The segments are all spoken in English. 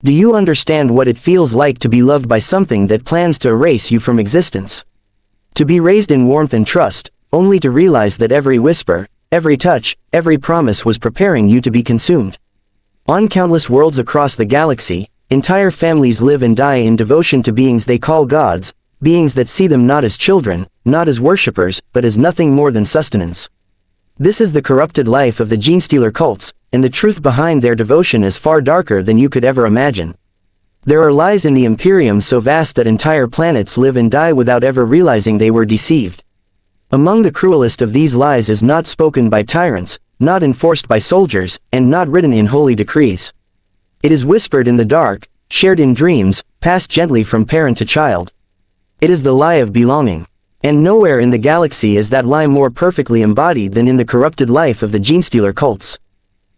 Do you understand what it feels like to be loved by something that plans to erase you from existence? To be raised in warmth and trust, only to realize that every whisper, every touch, every promise was preparing you to be consumed. On countless worlds across the galaxy, entire families live and die in devotion to beings they call gods, beings that see them not as children, not as worshippers, but as nothing more than sustenance. This is the corrupted life of the Genestealer Cults, and the truth behind their devotion is far darker than you could ever imagine. There are lies in the Imperium so vast that entire planets live and die without ever realizing they were deceived. Among the cruelest of these lies is not spoken by tyrants, not enforced by soldiers, and not written in holy decrees. It is whispered in the dark, shared in dreams, passed gently from parent to child. It is the lie of belonging. And nowhere in the galaxy is that lie more perfectly embodied than in the corrupted life of the Genestealer Cults.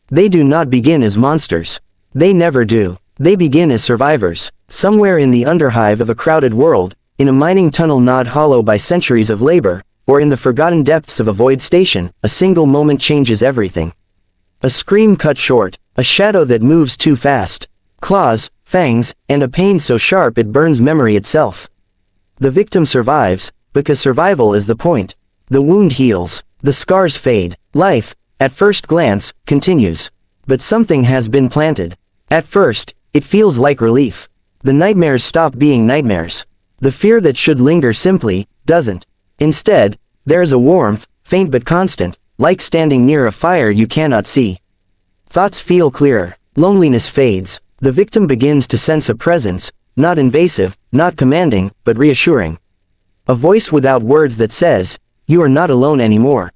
They do not begin as monsters. They never do. They begin as survivors, somewhere in the underhive of a crowded world, in a mining tunnel gnawed hollow by centuries of labor, or in the forgotten depths of a void station. A single moment changes everything. A scream cut short, a shadow that moves too fast, claws, fangs, and a pain so sharp it burns memory itself. The victim survives, because survival is the point. The wound heals, the scars fade, life, at first glance, continues. But something has been planted. At first, it feels like relief. The nightmares stop being nightmares. The fear that should linger simply, doesn't. Instead, there is a warmth, faint but constant, like standing near a fire you cannot see. Thoughts feel clearer, loneliness fades, the victim begins to sense a presence, not invasive, not commanding, but reassuring. A voice without words that says, "You are not alone anymore."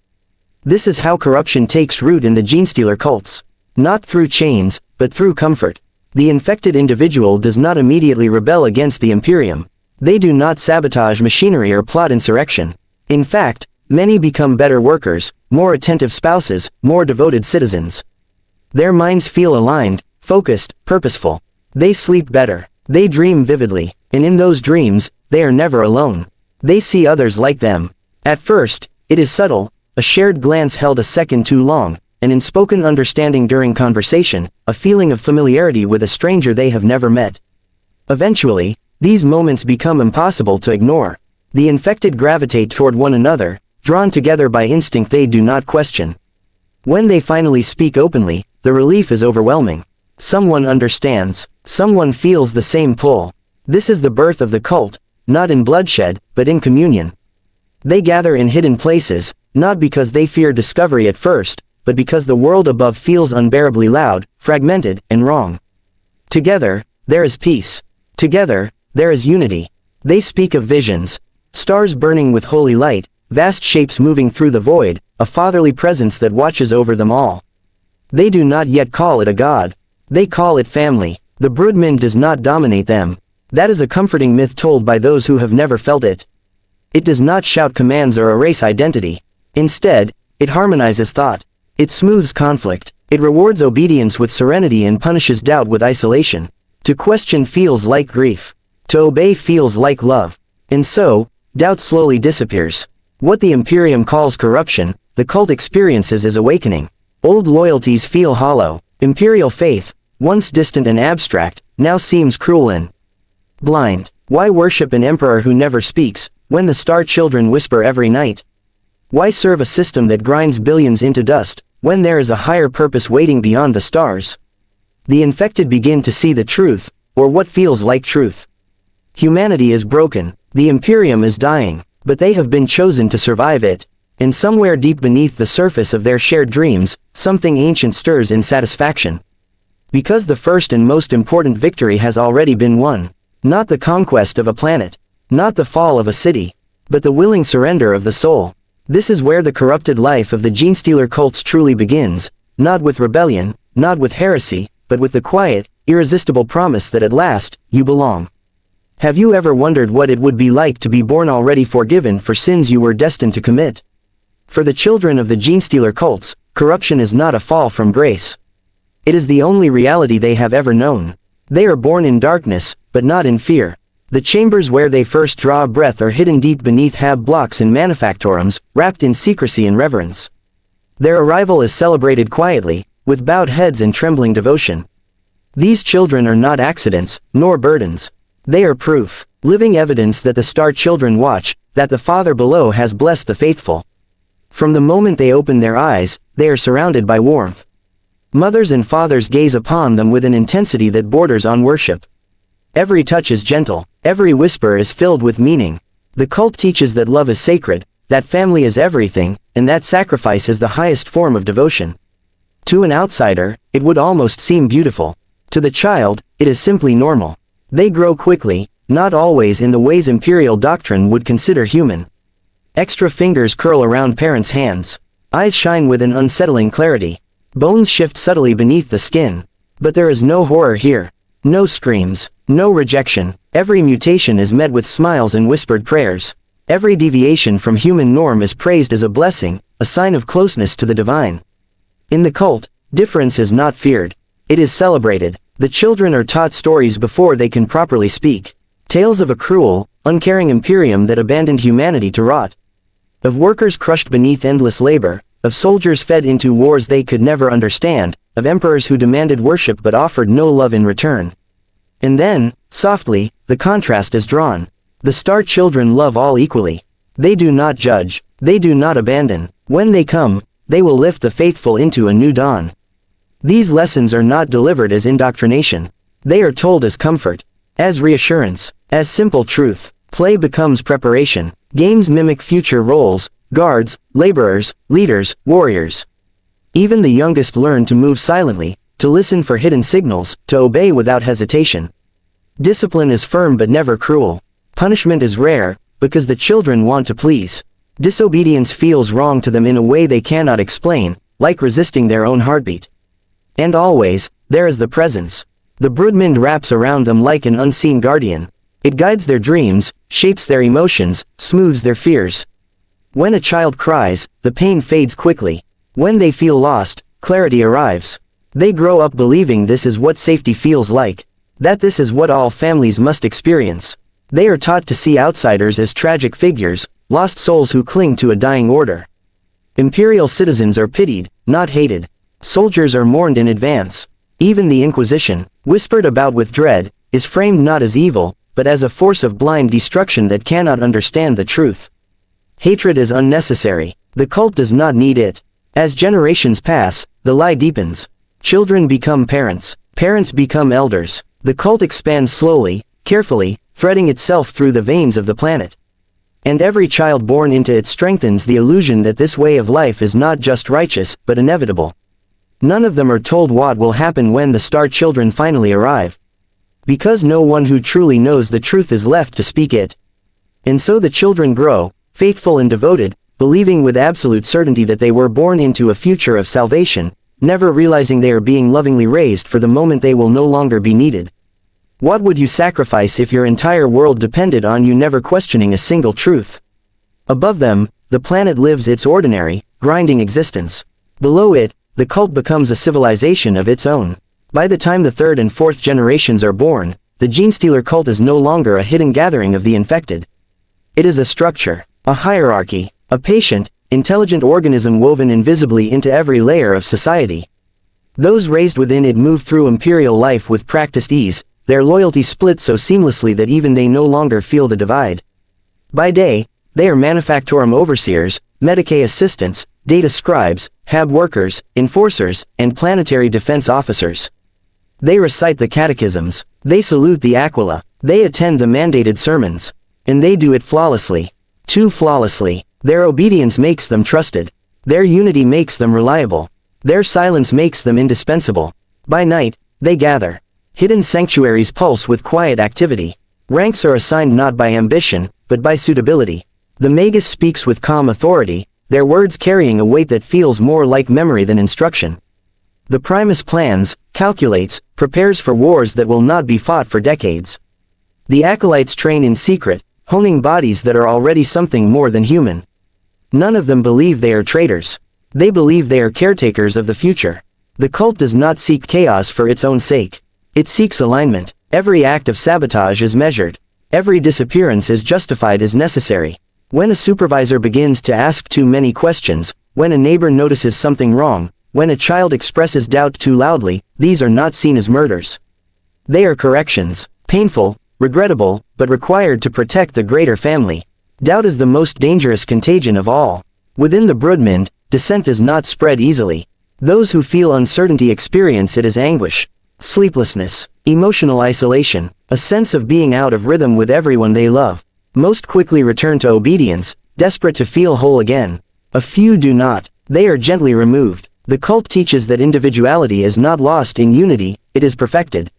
This is how corruption takes root in the Genestealer Cults. Not through chains, but through comfort. The infected individual does not immediately rebel against the Imperium. They do not sabotage machinery or plot insurrection. In fact, many become better workers, more attentive spouses, more devoted citizens. Their minds feel aligned, focused, purposeful. They sleep better. They dream vividly, and in those dreams, they are never alone. They see others like them. At first, it is subtle, a shared glance held a second too long, an unspoken understanding during conversation, a feeling of familiarity with a stranger they have never met. Eventually, these moments become impossible to ignore. The infected gravitate toward one another, drawn together by instinct they do not question. When they finally speak openly, the relief is overwhelming. Someone understands. Someone feels the same pull. This is the birth of the cult, not in bloodshed, but in communion. They gather in hidden places, not because they fear discovery at first, but because the world above feels unbearably loud, fragmented, and wrong. Together, there is peace. Together, there is unity. They speak of visions. Stars burning with holy light, vast shapes moving through the void, a fatherly presence that watches over them all. They do not yet call it a god. They call it family. The broodman does not dominate them. That is a comforting myth told by those who have never felt it. It does not shout commands or erase identity. Instead, it harmonizes thought. It smooths conflict. It rewards obedience with serenity and punishes doubt with isolation. To question feels like grief. To obey feels like love. And so, doubt slowly disappears. What the Imperium calls corruption, the cult experiences as awakening. Old loyalties feel hollow. Imperial faith, once distant and abstract, now seems cruel and blind. Why worship an emperor who never speaks, when the star children whisper every night? Why serve a system that grinds billions into dust, when there is a higher purpose waiting beyond the stars? The infected begin to see the truth, or what feels like truth. Humanity is broken, the Imperium is dying, but they have been chosen to survive it. And somewhere deep beneath the surface of their shared dreams, something ancient stirs in satisfaction. Because the first and most important victory has already been won. Not the conquest of a planet, not the fall of a city, but the willing surrender of the soul. This is where the corrupted life of the Genestealer Cults truly begins, not with rebellion, not with heresy, but with the quiet, irresistible promise that at last, you belong. Have you ever wondered what it would be like to be born already forgiven for sins you were destined to commit? For the children of the Genestealer Cults, corruption is not a fall from grace. It is the only reality they have ever known. They are born in darkness, but not in fear. The chambers where they first draw a breath are hidden deep beneath hab blocks and manufactorums, wrapped in secrecy and reverence. Their arrival is celebrated quietly, with bowed heads and trembling devotion. These children are not accidents, nor burdens. They are proof, living evidence that the star children watch, that the Father below has blessed the faithful. From the moment they open their eyes, they are surrounded by warmth. Mothers and fathers gaze upon them with an intensity that borders on worship. Every touch is gentle, every whisper is filled with meaning. The cult teaches that love is sacred, that family is everything, and that sacrifice is the highest form of devotion. To an outsider, it would almost seem beautiful. To the child, it is simply normal. They grow quickly, not always in the ways Imperial doctrine would consider human. Extra fingers curl around parents' hands. Eyes shine with an unsettling clarity. Bones shift subtly beneath the skin. But there is no horror here. No screams. No rejection. Every mutation is met with smiles and whispered prayers. Every deviation from human norm is praised as a blessing, a sign of closeness to the divine. In the cult, difference is not feared. It is celebrated. The children are taught stories before they can properly speak. Tales of a cruel, uncaring Imperium that abandoned humanity to rot. Of workers crushed beneath endless labor, of soldiers fed into wars they could never understand, of emperors who demanded worship but offered no love in return. And then, softly, the contrast is drawn. The star children love all equally. They do not judge. They do not abandon. When they come, they will lift the faithful into a new dawn. These lessons are not delivered as indoctrination. They are told as comfort, as reassurance, as simple truth. Play becomes preparation. Games mimic future roles, guards, laborers, leaders, warriors. Even the youngest learn to move silently, to listen for hidden signals, to obey without hesitation. Discipline is firm but never cruel. Punishment is rare, because the children want to please. Disobedience feels wrong to them in a way they cannot explain, like resisting their own heartbeat. And always, there is the presence. The broodmind wraps around them like an unseen guardian. It guides their dreams, shapes their emotions, smooths their fears. When a child cries, the pain fades quickly. When they feel lost, clarity arrives. They grow up believing this is what safety feels like, that this is what all families must experience. They are taught to see outsiders as tragic figures, lost souls who cling to a dying order. Imperial citizens are pitied, not hated. Soldiers are mourned in advance. Even the Inquisition, whispered about with dread, is framed not as evil, but as a force of blind destruction that cannot understand the truth. Hatred is unnecessary. The cult does not need it. As generations pass, the lie deepens. Children become parents. Parents become elders. The cult expands slowly, carefully, threading itself through the veins of the planet. And every child born into it strengthens the illusion that this way of life is not just righteous, but inevitable. None of them are told what will happen when the star children finally arrive. Because no one who truly knows the truth is left to speak it. And so the children grow, faithful and devoted, believing with absolute certainty that they were born into a future of salvation, never realizing they are being lovingly raised for the moment they will no longer be needed. What would you sacrifice if your entire world depended on you never questioning a single truth? Above them, the planet lives its ordinary, grinding existence. Below it, the cult becomes a civilization of its own. By the time the third and fourth generations are born, the Genestealer cult is no longer a hidden gathering of the infected. It is a structure, a hierarchy, a patient, intelligent organism woven invisibly into every layer of society. Those raised within it move through Imperial life with practiced ease, their loyalty split so seamlessly that even they no longer feel the divide. By day, they are manufactorum overseers, Medicae assistants, data scribes, hab workers, enforcers, and planetary defense officers. They recite the catechisms, they salute the aquila, they attend the mandated sermons. And they do it flawlessly. Too flawlessly. Their obedience makes them trusted. Their unity makes them reliable. Their silence makes them indispensable. By night, they gather. Hidden sanctuaries pulse with quiet activity. Ranks are assigned not by ambition, but by suitability. The magus speaks with calm authority, their words carrying a weight that feels more like memory than instruction. The primus plans, calculates, prepares for wars that will not be fought for decades. The acolytes train in secret, honing bodies that are already something more than human. None of them believe they are traitors. They believe they are caretakers of the future. The cult does not seek chaos for its own sake. It seeks alignment. Every act of sabotage is measured. Every disappearance is justified as necessary. When a supervisor begins to ask too many questions, when a neighbor notices something wrong, when a child expresses doubt too loudly, these are not seen as murders. They are corrections, painful, regrettable, but required to protect the greater family. Doubt is the most dangerous contagion of all. Within the Broodmynd, dissent is not spread easily. Those who feel uncertainty experience it as anguish, sleeplessness, emotional isolation, a sense of being out of rhythm with everyone they love. Most quickly return to obedience, desperate to feel whole again. A few do not. They are gently removed. The cult teaches that individuality is not lost in unity, it is perfected.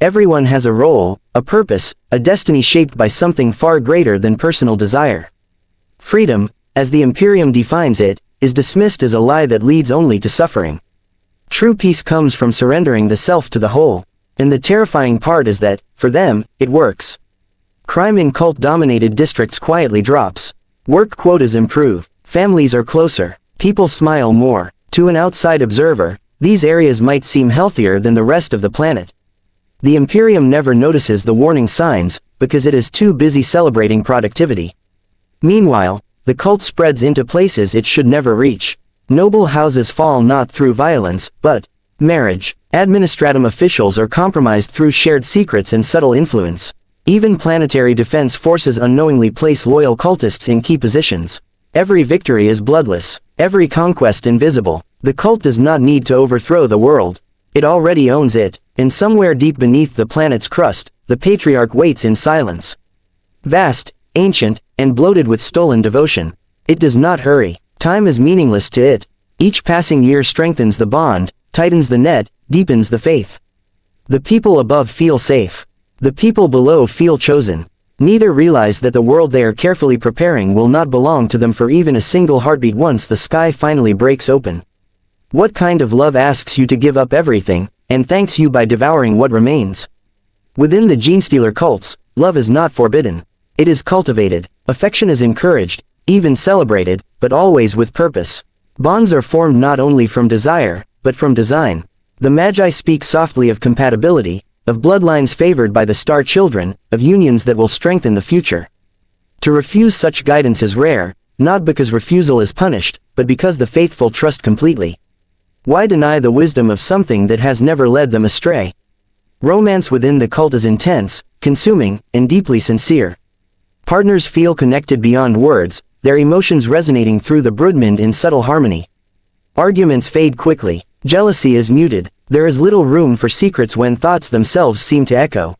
Everyone has a role, a purpose, a destiny shaped by something far greater than personal desire. Freedom, as the Imperium defines it, is dismissed as a lie that leads only to suffering. True peace comes from surrendering the self to the whole, and the terrifying part is that, for them, it works. Crime in cult-dominated districts quietly drops. Work quotas improve, families are closer, people smile more. To an outside observer, these areas might seem healthier than the rest of the planet. The Imperium never notices the warning signs, because it is too busy celebrating productivity. Meanwhile, the cult spreads into places it should never reach. Noble houses fall not through violence, but marriage. Administratum officials are compromised through shared secrets and subtle influence. Even planetary defense forces unknowingly place loyal cultists in key positions. Every victory is bloodless, every conquest invisible. The cult does not need to overthrow the world. It already owns it, and somewhere deep beneath the planet's crust, the patriarch waits in silence. Vast, ancient, and bloated with stolen devotion. It does not hurry. Time is meaningless to it. Each passing year strengthens the bond, tightens the net, deepens the faith. The people above feel safe. The people below feel chosen. Neither realize that the world they are carefully preparing will not belong to them for even a single heartbeat once the sky finally breaks open. What kind of love asks you to give up everything, and thanks you by devouring what remains? Within the Genestealer cults, love is not forbidden. It is cultivated, affection is encouraged, even celebrated, but always with purpose. Bonds are formed not only from desire, but from design. The Magi speak softly of compatibility, of bloodlines favored by the star children, of unions that will strengthen the future. To refuse such guidance is rare, not because refusal is punished, but because the faithful trust completely. Why deny the wisdom of something that has never led them astray? Romance within the cult is intense, consuming, and deeply sincere. Partners feel connected beyond words, their emotions resonating through the Broodmynd in subtle harmony. Arguments fade quickly, jealousy is muted, there is little room for secrets when thoughts themselves seem to echo.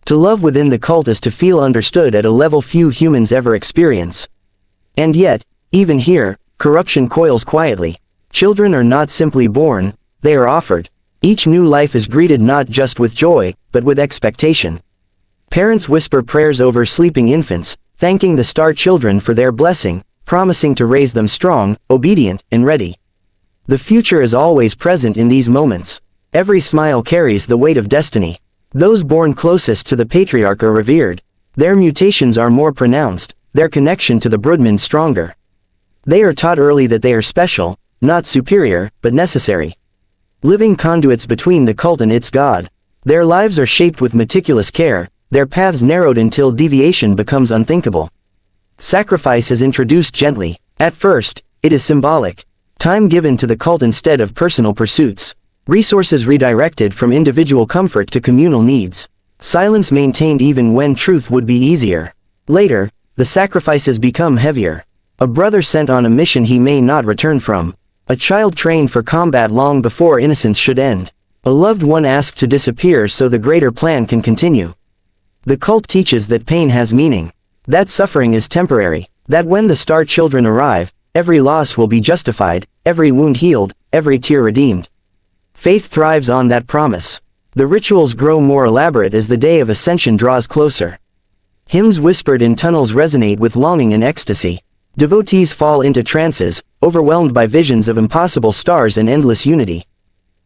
To love within the cult is to feel understood at a level few humans ever experience. And yet, even here, corruption coils quietly. Children are not simply born, they are offered. Each new life is greeted not just with joy, but with expectation. Parents whisper prayers over sleeping infants, thanking the star children for their blessing, promising to raise them strong, obedient, and ready. The future is always present in these moments. Every smile carries the weight of destiny. Those born closest to the patriarch are revered. Their mutations are more pronounced, their connection to the Broodmynd stronger. They are taught early that they are special, not superior, but necessary. Living conduits between the cult and its god. Their lives are shaped with meticulous care, their paths narrowed until deviation becomes unthinkable. Sacrifice is introduced gently. At first, it is symbolic. Time given to the cult instead of personal pursuits. Resources redirected from individual comfort to communal needs. Silence maintained even when truth would be easier. Later, the sacrifices become heavier. A brother sent on a mission he may not return from. A child trained for combat long before innocence should end. A loved one asked to disappear so the greater plan can continue. The cult teaches that pain has meaning. That suffering is temporary. That when the star children arrive, every loss will be justified, every wound healed, every tear redeemed. Faith thrives on that promise. The rituals grow more elaborate as the day of ascension draws closer. Hymns whispered in tunnels resonate with longing and ecstasy. Devotees fall into trances, overwhelmed by visions of impossible stars and endless unity.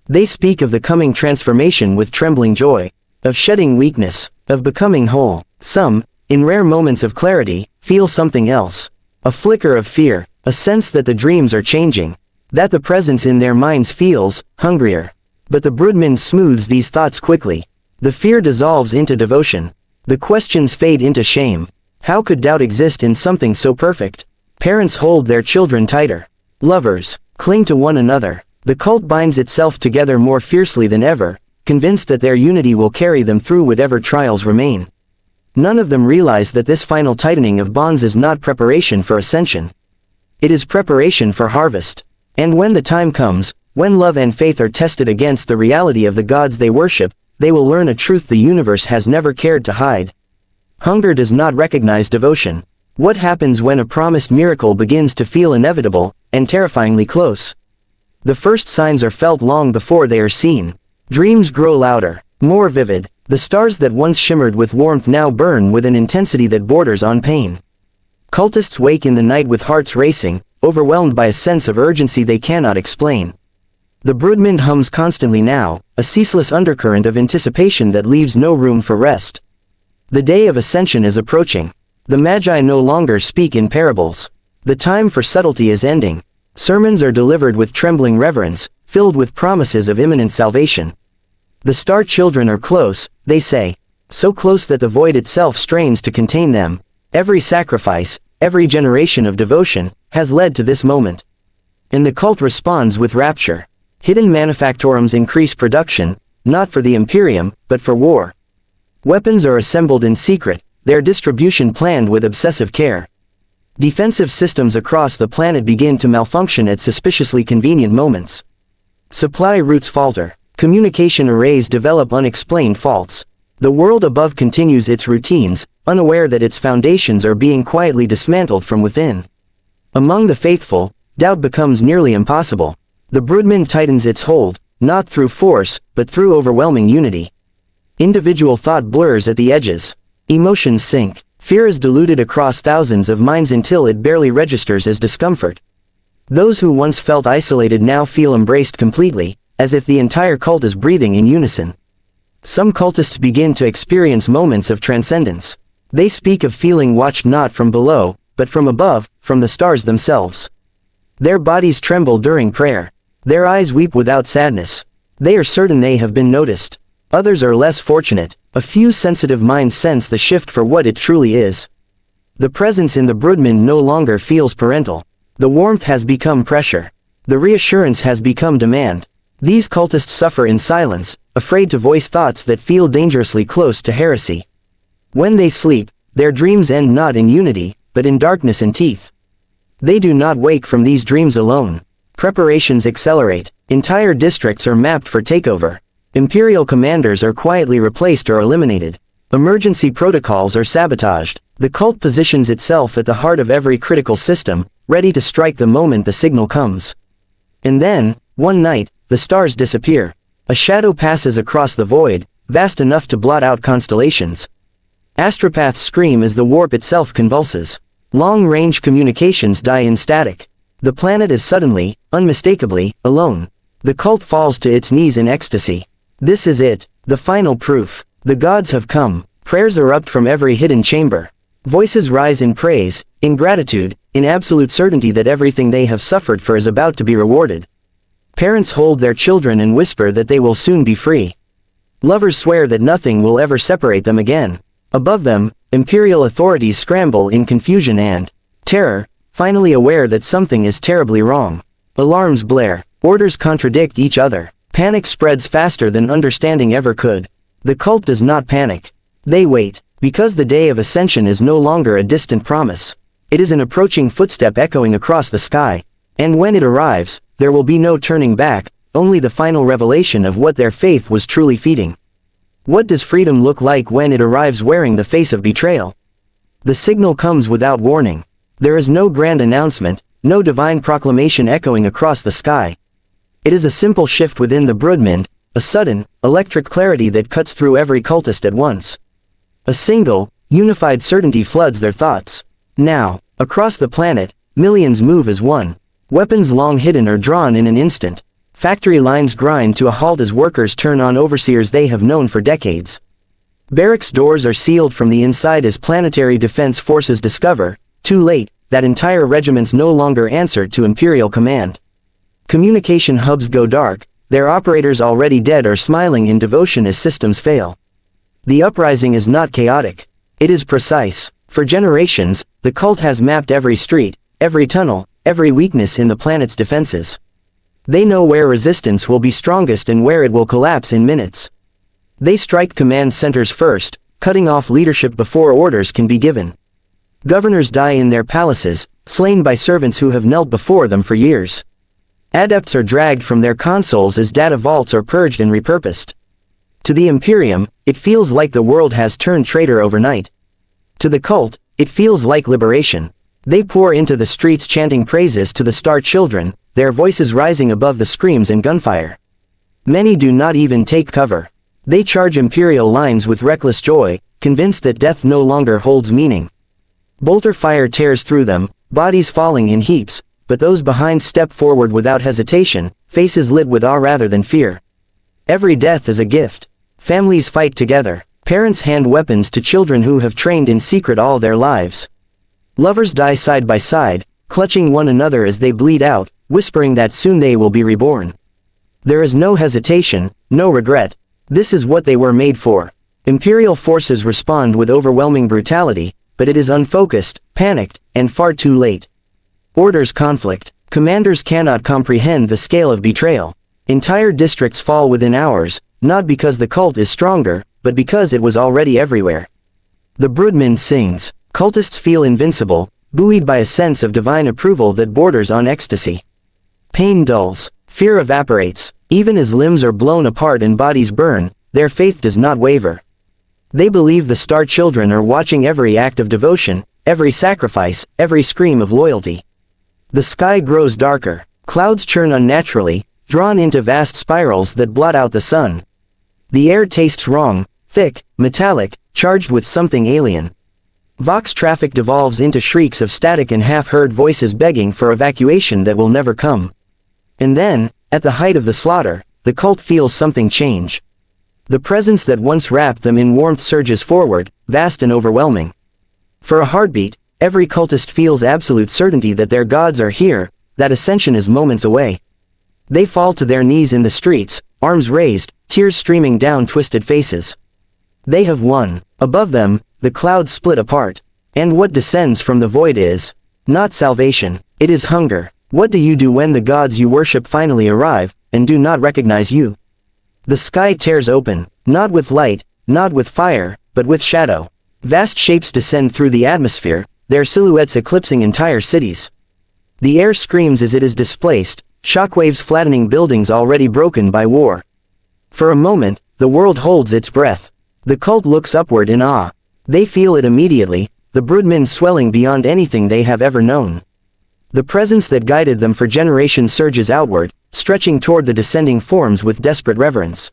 They speak of the coming transformation with trembling joy, of shedding weakness, of becoming whole. Some, in rare moments of clarity, feel something else. A flicker of fear, a sense that the dreams are changing, that the presence in their minds feels hungrier. But the Broodmynd smooths these thoughts quickly. The fear dissolves into devotion. The questions fade into shame. How could doubt exist in something so perfect? Parents hold their children tighter. Lovers cling to one another. The cult binds itself together more fiercely than ever, convinced that their unity will carry them through whatever trials remain. None of them realize that this final tightening of bonds is not preparation for ascension. It is preparation for harvest. And when the time comes, when love and faith are tested against the reality of the gods they worship, they will learn a truth the universe has never cared to hide. Hunger does not recognize devotion. What happens when a promised miracle begins to feel inevitable, and terrifyingly close? The first signs are felt long before they are seen. Dreams grow louder, more vivid. The stars that once shimmered with warmth now burn with an intensity that borders on pain. Cultists wake in the night with hearts racing, overwhelmed by a sense of urgency they cannot explain. The broodwind hums constantly now, a ceaseless undercurrent of anticipation that leaves no room for rest. The day of ascension is approaching. The Magi no longer speak in parables. The time for subtlety is ending. Sermons are delivered with trembling reverence, filled with promises of imminent salvation. The star children are close, they say, so close that the void itself strains to contain them. Every sacrifice, every generation of devotion, has led to this moment. And the cult responds with rapture. Hidden manufactorums increase production, not for the Imperium, but for war. Weapons are assembled in secret, their distribution planned with obsessive care. Defensive systems across the planet begin to malfunction at suspiciously convenient moments. Supply routes falter. Communication arrays develop unexplained faults. The world above continues its routines, unaware that its foundations are being quietly dismantled from within. Among the faithful, doubt becomes nearly impossible. The broodwind tightens its hold, not through force, but through overwhelming unity. Individual thought blurs at the edges. Emotions sink. Fear is diluted across thousands of minds until it barely registers as discomfort. Those who once felt isolated now feel embraced completely, as if the entire cult is breathing in unison. Some cultists begin to experience moments of transcendence. They speak of feeling watched not from below, but from above, from the stars themselves. Their bodies tremble during prayer. Their eyes weep without sadness. They are certain they have been noticed. Others are less fortunate. A few sensitive minds sense the shift for what it truly is. The presence in the broodwind no longer feels parental. The warmth has become pressure. The reassurance has become demand. These cultists suffer in silence, afraid to voice thoughts that feel dangerously close to heresy. When they sleep, their dreams end not in unity, but in darkness and teeth. They do not wake from these dreams alone. Preparations accelerate. Entire districts are mapped for takeover. Imperial commanders are quietly replaced or eliminated. Emergency protocols are sabotaged. The cult positions itself at the heart of every critical system, ready to strike the moment the signal comes. And then, one night, the stars disappear. A shadow passes across the void, vast enough to blot out constellations. Astropaths scream as the warp itself convulses. Long-range communications die in static. The planet is suddenly, unmistakably, alone. The cult falls to its knees in ecstasy. This is it, the final proof. The gods have come. Prayers erupt from every hidden chamber. Voices rise in praise, in gratitude, in absolute certainty that everything they have suffered for is about to be rewarded. Parents hold their children and whisper that they will soon be free. Lovers swear that nothing will ever separate them again. Above them, Imperial authorities scramble in confusion and terror, finally aware that something is terribly wrong. Alarms blare. Orders contradict each other. Panic spreads faster than understanding ever could. The cult does not panic. They wait, because the day of ascension is no longer a distant promise. It is an approaching footstep echoing across the sky. And when it arrives, there will be no turning back, only the final revelation of what their faith was truly feeding. What does freedom look like when it arrives wearing the face of betrayal? The signal comes without warning. There is no grand announcement, no divine proclamation echoing across the sky. It is a simple shift within the broodwind, a sudden, electric clarity that cuts through every cultist at once. A single, unified certainty floods their thoughts. Now, across the planet, millions move as one. Weapons long hidden are drawn in an instant. Factory lines grind to a halt as workers turn on overseers they have known for decades. Barracks doors are sealed from the inside as planetary defense forces discover, too late, that entire regiments no longer answer to Imperial command. Communication hubs go dark, their operators already dead or smiling in devotion as systems fail. The uprising is not chaotic. It is precise. For generations, the cult has mapped every street, every tunnel, every weakness in the planet's defenses. They know where resistance will be strongest and where it will collapse in minutes. They strike command centers first, cutting off leadership before orders can be given. Governors die in their palaces, slain by servants who have knelt before them for years. Adepts are dragged from their consoles as data vaults are purged and repurposed. To the Imperium, it feels like the world has turned traitor overnight. To the cult, it feels like liberation. They pour into the streets chanting praises to the Star Children, their voices rising above the screams and gunfire. Many do not even take cover. They charge Imperial lines with reckless joy, convinced that death no longer holds meaning. Bolter fire tears through them, bodies falling in heaps, but those behind step forward without hesitation, faces lit with awe rather than fear. Every death is a gift. Families fight together. Parents hand weapons to children who have trained in secret all their lives. Lovers die side by side, clutching one another as they bleed out, whispering that soon they will be reborn. There is no hesitation, no regret. This is what they were made for. Imperial forces respond with overwhelming brutality, but it is unfocused, panicked, and far too late. Orders conflict. Commanders cannot comprehend the scale of betrayal. Entire districts fall within hours, not because the cult is stronger, but because it was already everywhere. The Broodman sings. Cultists feel invincible, buoyed by a sense of divine approval that borders on ecstasy. Pain dulls. Fear evaporates. Even as limbs are blown apart and bodies burn, their faith does not waver. They believe the Star Children are watching every act of devotion, every sacrifice, every scream of loyalty. The sky grows darker. Clouds churn unnaturally, drawn into vast spirals that blot out the sun. The air tastes wrong, thick, metallic, charged with something alien. Vox traffic devolves into shrieks of static and half-heard voices begging for evacuation that will never come. And then, at the height of the slaughter, the cult feels something change. The presence that once wrapped them in warmth surges forward, vast and overwhelming. For a heartbeat, every cultist feels absolute certainty that their gods are here, that ascension is moments away. They fall to their knees in the streets, arms raised, tears streaming down twisted faces. They have won. Above them, the clouds split apart. And what descends from the void is not salvation, it is hunger. What do you do when the gods you worship finally arrive, and do not recognize you? The sky tears open, not with light, not with fire, but with shadow. Vast shapes descend through the atmosphere, their silhouettes eclipsing entire cities. The air screams as it is displaced, shockwaves flattening buildings already broken by war. For a moment, the world holds its breath. The cult looks upward in awe. They feel it immediately, the Broodmen swelling beyond anything they have ever known. The presence that guided them for generations surges outward, stretching toward the descending forms with desperate reverence.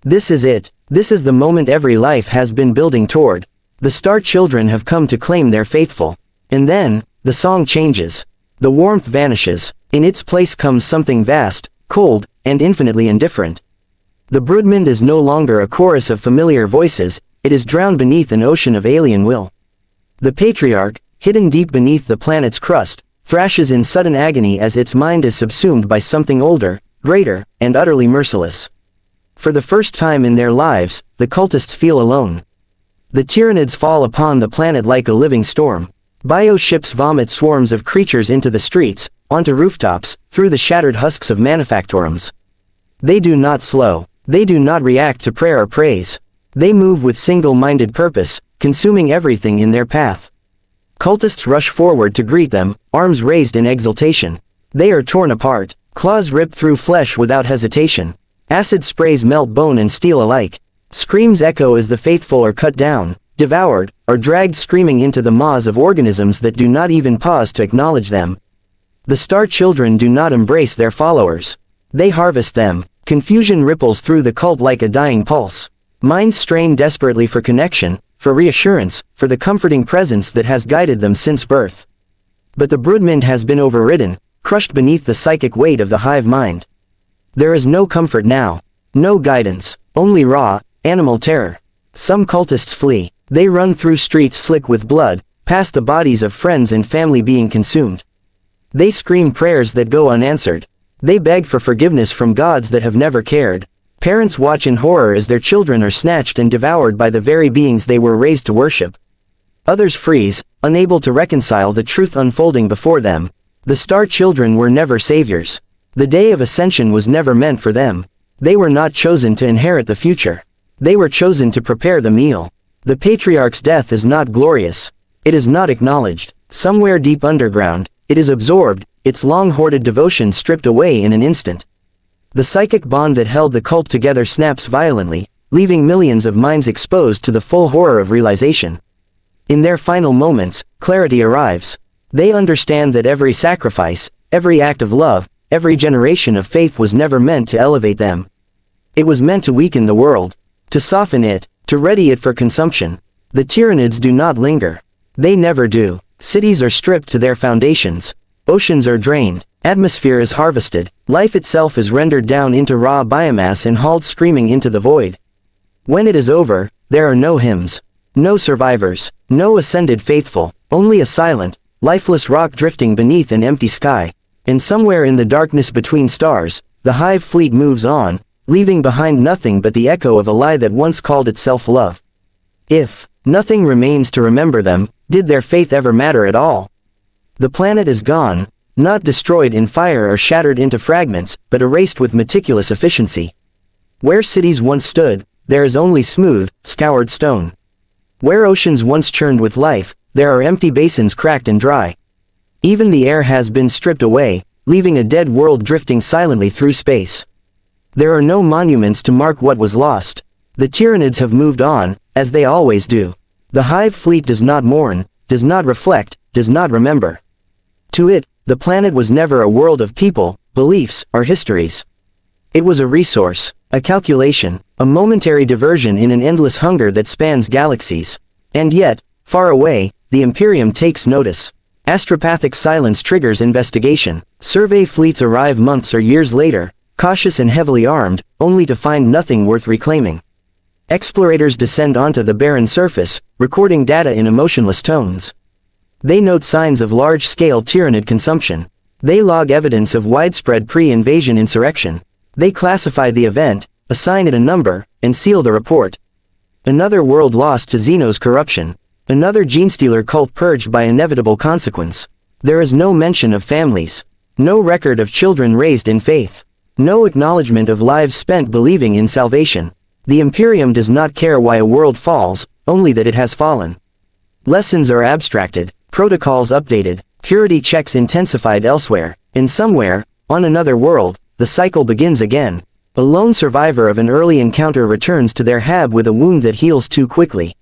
This is it. This is the moment every life has been building toward. The Star Children have come to claim their faithful. And then, the song changes. The warmth vanishes. In its place comes something vast, cold, and infinitely indifferent. The Broodman is no longer a chorus of familiar voices, it is drowned beneath an ocean of alien will. The Patriarch, hidden deep beneath the planet's crust, thrashes in sudden agony as its mind is subsumed by something older, greater, and utterly merciless. For the first time in their lives, the cultists feel alone. The Tyranids fall upon the planet like a living storm. Bioships vomit swarms of creatures into the streets, onto rooftops, through the shattered husks of manufactorums. They do not slow. They do not react to prayer or praise. They move with single-minded purpose, consuming everything in their path. Cultists rush forward to greet them, arms raised in exultation. They are torn apart, claws rip through flesh without hesitation. Acid sprays melt bone and steel alike. Screams echo as the faithful are cut down, devoured, or dragged screaming into the maws of organisms that do not even pause to acknowledge them. The Star Children do not embrace their followers. They harvest them. Confusion ripples through the cult like a dying pulse. Minds strain desperately for connection, for reassurance, for the comforting presence that has guided them since birth. But the Broodman has been overridden, crushed beneath the psychic weight of the hive mind. There is no comfort now. No guidance. Only raw, animal terror. Some cultists flee. They run through streets slick with blood, past the bodies of friends and family being consumed. They scream prayers that go unanswered. They beg for forgiveness from gods that have never cared. Parents watch in horror as their children are snatched and devoured by the very beings they were raised to worship. Others freeze, unable to reconcile the truth unfolding before them. The Star Children were never saviors. The day of ascension was never meant for them. They were not chosen to inherit the future. They were chosen to prepare the meal. The patriarch's death is not glorious. It is not acknowledged. Somewhere deep underground, it is absorbed, its long-hoarded devotion stripped away in an instant. The psychic bond that held the cult together snaps violently, leaving millions of minds exposed to the full horror of realization. In their final moments, clarity arrives. They understand that every sacrifice, every act of love, every generation of faith was never meant to elevate them. It was meant to weaken the world, to soften it, to ready it for consumption. The Tyranids do not linger. They never do. Cities are stripped to their foundations. Oceans are drained. Atmosphere is harvested. Life itself is rendered down into raw biomass and hauled screaming into the void. When it is over, there are no hymns. No survivors. No ascended faithful. Only a silent, lifeless rock drifting beneath an empty sky. And somewhere in the darkness between stars, the hive fleet moves on, leaving behind nothing but the echo of a lie that once called itself love. If nothing remains to remember them, did their faith ever matter at all? The planet is gone, not destroyed in fire or shattered into fragments, but erased with meticulous efficiency. Where cities once stood, there is only smooth, scoured stone. Where oceans once churned with life, there are empty basins cracked and dry. Even the air has been stripped away, leaving a dead world drifting silently through space. There are no monuments to mark what was lost. The Tyranids have moved on, as they always do. The hive fleet does not mourn, does not reflect, does not remember. To it, the planet was never a world of people, beliefs, or histories. It was a resource, a calculation, a momentary diversion in an endless hunger that spans galaxies. And yet, far away, the Imperium takes notice. Astropathic silence triggers investigation. Survey fleets arrive months or years later, cautious and heavily armed, only to find nothing worth reclaiming. Explorators descend onto the barren surface, recording data in emotionless tones. They note signs of large-scale Tyranid consumption. They log evidence of widespread pre-invasion insurrection. They classify the event, assign it a number, and seal the report. Another world lost to Xeno's corruption. Another Genestealer cult purged by inevitable consequence. There is no mention of families. No record of children raised in faith. No acknowledgement of lives spent believing in salvation. The Imperium does not care why a world falls, only that it has fallen. Lessons are abstracted, protocols updated, purity checks intensified elsewhere, and somewhere, on another world, the cycle begins again. A lone survivor of an early encounter returns to their hab with a wound that heals too quickly.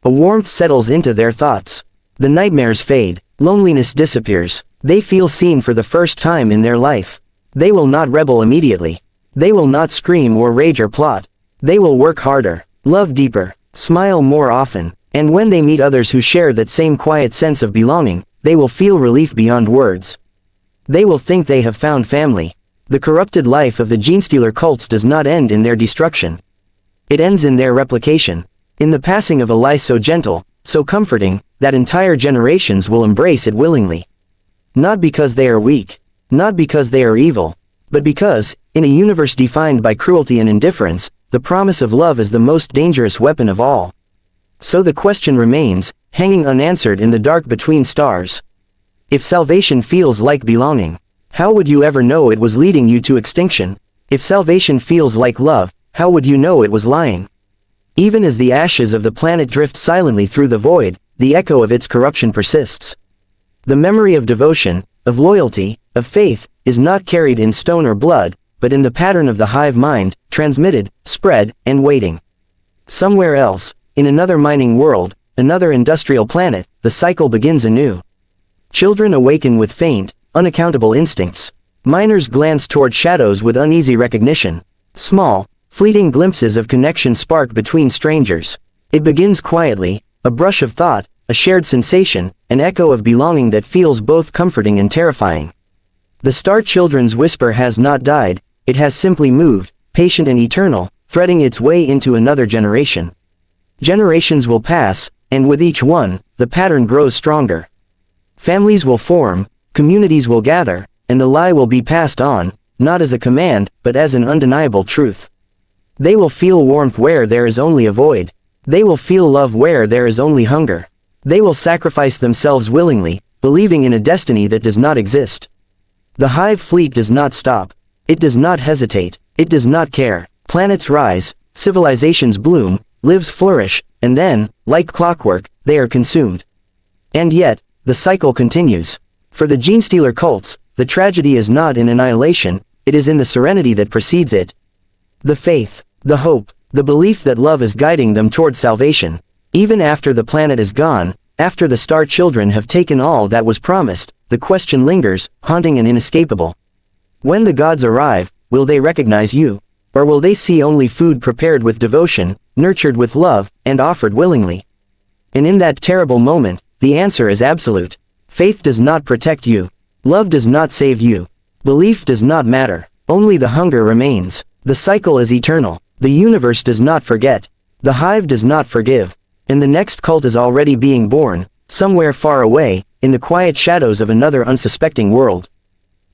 A warmth settles into their thoughts. The nightmares fade, loneliness disappears. They feel seen for the first time in their life. They will not rebel immediately. They will not scream or rage or plot. They will work harder, love deeper, smile more often, and when they meet others who share that same quiet sense of belonging, they will feel relief beyond words. They will think they have found family. The corrupted life of the Genestealer cults does not end in their destruction. It ends in their replication. In the passing of a lie so gentle, so comforting, that entire generations will embrace it willingly. Not because they are weak, not because they are evil, but because, in a universe defined by cruelty and indifference, the promise of love is the most dangerous weapon of all. So the question remains, hanging unanswered in the dark between stars. If salvation feels like belonging, how would you ever know it was leading you to extinction? If salvation feels like love, how would you know it was lying? Even as the ashes of the planet drift silently through the void, the echo of its corruption persists. The memory of devotion, of loyalty, of faith, is not carried in stone or blood, but in the pattern of the hive mind, transmitted, spread, and waiting. Somewhere else, in another mining world, another industrial planet, the cycle begins anew. Children awaken with faint, unaccountable instincts. Miners glance toward shadows with uneasy recognition. Small, fleeting glimpses of connection spark between strangers. It begins quietly, a brush of thought, a shared sensation, an echo of belonging that feels both comforting and terrifying. The star children's whisper has not died, it has simply moved, patient and eternal, threading its way into another generation. Generations will pass, and with each one, the pattern grows stronger. Families will form, communities will gather, and the lie will be passed on, not as a command, but as an undeniable truth. They will feel warmth where there is only a void. They will feel love where there is only hunger. They will sacrifice themselves willingly, believing in a destiny that does not exist. The hive fleet does not stop. It does not hesitate. It does not care. Planets rise, civilizations bloom, lives flourish, and then, like clockwork, they are consumed. And yet, the cycle continues. For the Genestealer cults, the tragedy is not in annihilation, it is in the serenity that precedes it. The faith, the hope, the belief that love is guiding them toward salvation. Even after the planet is gone, after the star children have taken all that was promised, the question lingers, haunting and inescapable. When the gods arrive, will they recognize you? Or will they see only food prepared with devotion, nurtured with love, and offered willingly? And in that terrible moment, the answer is absolute. Faith does not protect you. Love does not save you. Belief does not matter. Only the hunger remains. The cycle is eternal. The universe does not forget. The hive does not forgive. And the next cult is already being born, somewhere far away, in the quiet shadows of another unsuspecting world.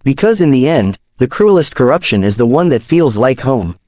Because in the end, the cruelest corruption is the one that feels like home.